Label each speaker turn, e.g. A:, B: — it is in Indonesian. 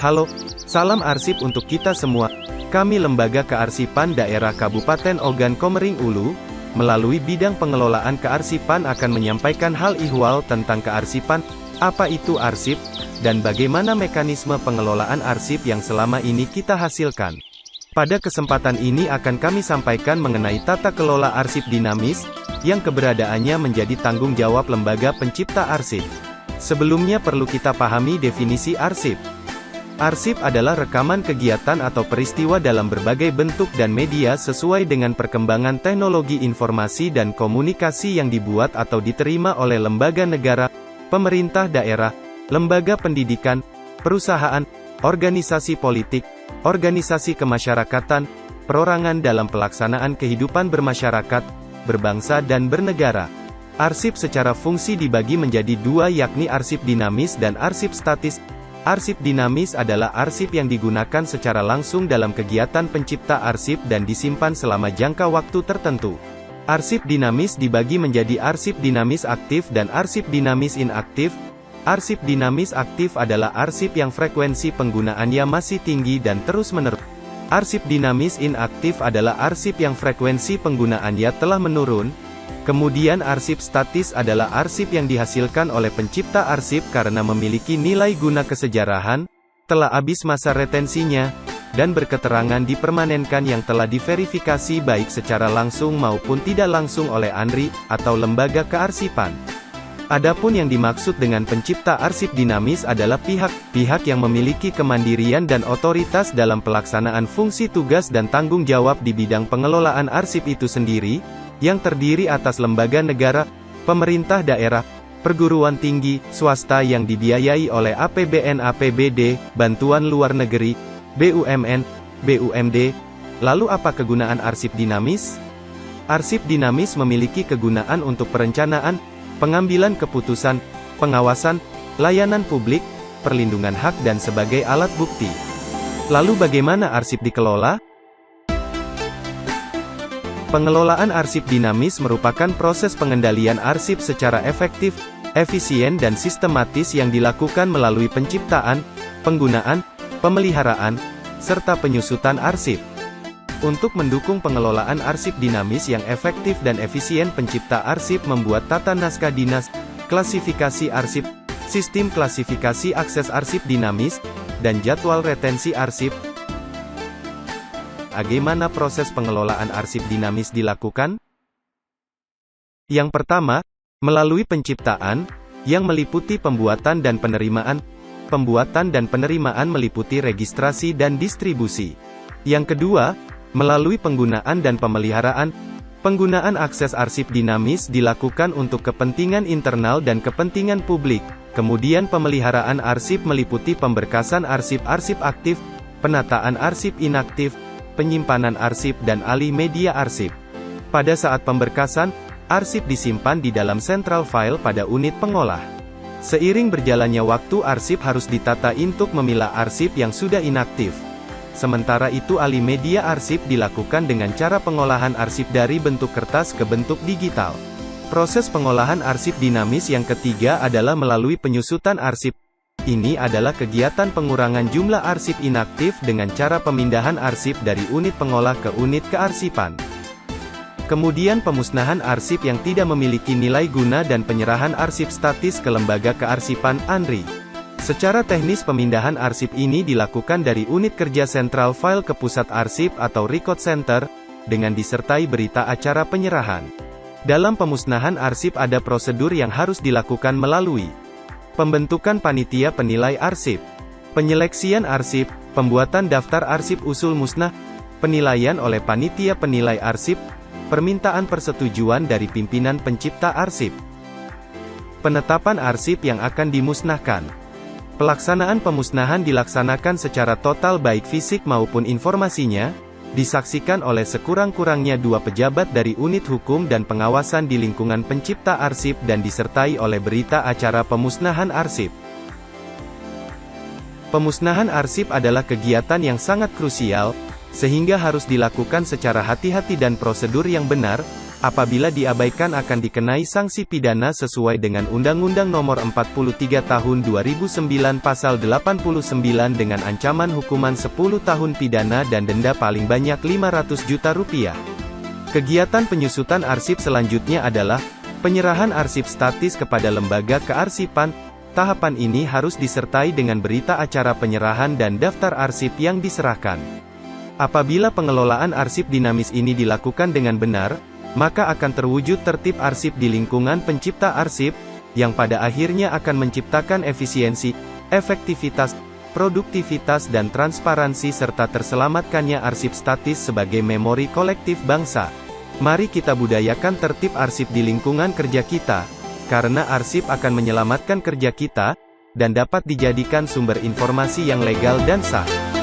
A: Halo, salam arsip untuk kita semua. Kami Lembaga Kearsipan Daerah Kabupaten Ogan Komering Ulu, melalui bidang pengelolaan kearsipan akan menyampaikan hal ihwal tentang kearsipan, apa itu arsip, dan bagaimana mekanisme pengelolaan arsip yang selama ini kita hasilkan. Pada kesempatan ini akan kami sampaikan mengenai tata kelola arsip dinamis, yang keberadaannya menjadi tanggung jawab lembaga pencipta arsip. Sebelumnya perlu kita pahami definisi arsip. Arsip adalah rekaman kegiatan atau peristiwa dalam berbagai bentuk dan media sesuai dengan perkembangan teknologi informasi dan komunikasi yang dibuat atau diterima oleh lembaga negara, pemerintah daerah, lembaga pendidikan, perusahaan, organisasi politik, organisasi kemasyarakatan, perorangan dalam pelaksanaan kehidupan bermasyarakat, berbangsa dan bernegara. Arsip secara fungsi dibagi menjadi dua, yakni arsip dinamis dan arsip statis. Arsip dinamis adalah arsip yang digunakan secara langsung dalam kegiatan pencipta arsip dan disimpan selama jangka waktu tertentu. Arsip dinamis dibagi menjadi arsip dinamis aktif dan arsip dinamis inaktif. Arsip dinamis aktif adalah arsip yang frekuensi penggunaannya masih tinggi dan terus-menerus. Arsip dinamis inaktif adalah arsip yang frekuensi penggunaannya telah menurun. Kemudian arsip statis adalah arsip yang dihasilkan oleh pencipta arsip karena memiliki nilai guna kesejarahan, telah habis masa retensinya, dan berketerangan dipermanenkan yang telah diverifikasi baik secara langsung maupun tidak langsung oleh ANRI, atau lembaga kearsipan. Adapun yang dimaksud dengan pencipta arsip dinamis adalah pihak yang memiliki kemandirian dan otoritas dalam pelaksanaan fungsi tugas dan tanggung jawab di bidang pengelolaan arsip itu sendiri, yang terdiri atas lembaga negara, pemerintah daerah, perguruan tinggi, swasta yang dibiayai oleh APBN APBD, bantuan luar negeri, BUMN, BUMD. Lalu apa kegunaan arsip dinamis? Arsip dinamis memiliki kegunaan untuk perencanaan, pengambilan keputusan, pengawasan, layanan publik, perlindungan hak dan sebagai alat bukti. Lalu bagaimana arsip dikelola? Pengelolaan arsip dinamis merupakan proses pengendalian arsip secara efektif, efisien dan sistematis yang dilakukan melalui penciptaan, penggunaan, pemeliharaan, serta penyusutan arsip. Untuk mendukung pengelolaan arsip dinamis yang efektif dan efisien, pencipta arsip membuat tata naskah dinas, klasifikasi arsip, sistem klasifikasi akses arsip dinamis, dan jadwal retensi arsip. Bagaimana proses pengelolaan arsip dinamis dilakukan? Yang pertama, melalui penciptaan, yang meliputi pembuatan dan penerimaan. Pembuatan dan penerimaan meliputi registrasi dan distribusi. Yang kedua, melalui penggunaan dan pemeliharaan. Penggunaan akses arsip dinamis dilakukan untuk kepentingan internal dan kepentingan publik. Kemudian pemeliharaan arsip meliputi pemberkasan arsip-arsip aktif, penataan arsip inaktif, penyimpanan arsip dan alih media arsip. Pada saat pemberkasan, arsip disimpan di dalam central file pada unit pengolah. Seiring berjalannya waktu, arsip harus ditata untuk memilah arsip yang sudah inaktif. Sementara itu alih media arsip dilakukan dengan cara pengolahan arsip dari bentuk kertas ke bentuk digital. Proses pengolahan arsip dinamis yang ketiga adalah melalui penyusutan arsip. Ini adalah kegiatan pengurangan jumlah arsip inaktif dengan cara pemindahan arsip dari unit pengolah ke unit kearsipan. Kemudian pemusnahan arsip yang tidak memiliki nilai guna dan penyerahan arsip statis ke lembaga kearsipan ANRI. Secara teknis pemindahan arsip ini dilakukan dari unit kerja Central File ke pusat arsip atau Record Center, dengan disertai berita acara penyerahan. Dalam pemusnahan arsip ada prosedur yang harus dilakukan melalui pembentukan panitia penilai arsip, penyeleksian arsip, pembuatan daftar arsip usul musnah, penilaian oleh panitia penilai arsip, permintaan persetujuan dari pimpinan pencipta arsip, penetapan arsip yang akan dimusnahkan. Pelaksanaan pemusnahan dilaksanakan secara total baik fisik maupun informasinya, disaksikan oleh sekurang-kurangnya 2 pejabat dari unit hukum dan pengawasan di lingkungan pencipta arsip dan disertai oleh berita acara pemusnahan arsip. Pemusnahan arsip adalah kegiatan yang sangat krusial, sehingga harus dilakukan secara hati-hati dan prosedur yang benar, Apabila diabaikan akan dikenai sanksi pidana sesuai dengan Undang-Undang Nomor 43 Tahun 2009 Pasal 89 dengan ancaman hukuman 10 tahun pidana dan denda paling banyak Rp500 juta. Kegiatan penyusutan arsip selanjutnya adalah penyerahan arsip statis kepada lembaga kearsipan. Tahapan ini harus disertai dengan berita acara penyerahan dan daftar arsip yang diserahkan. Apabila pengelolaan arsip dinamis ini dilakukan dengan benar, maka akan terwujud tertib arsip di lingkungan pencipta arsip, yang pada akhirnya akan menciptakan efisiensi, efektivitas, produktivitas dan transparansi serta terselamatkannya arsip statis sebagai memori kolektif bangsa. Mari kita budayakan tertib arsip di lingkungan kerja kita, karena arsip akan menyelamatkan kerja kita, dan dapat dijadikan sumber informasi yang legal dan sah.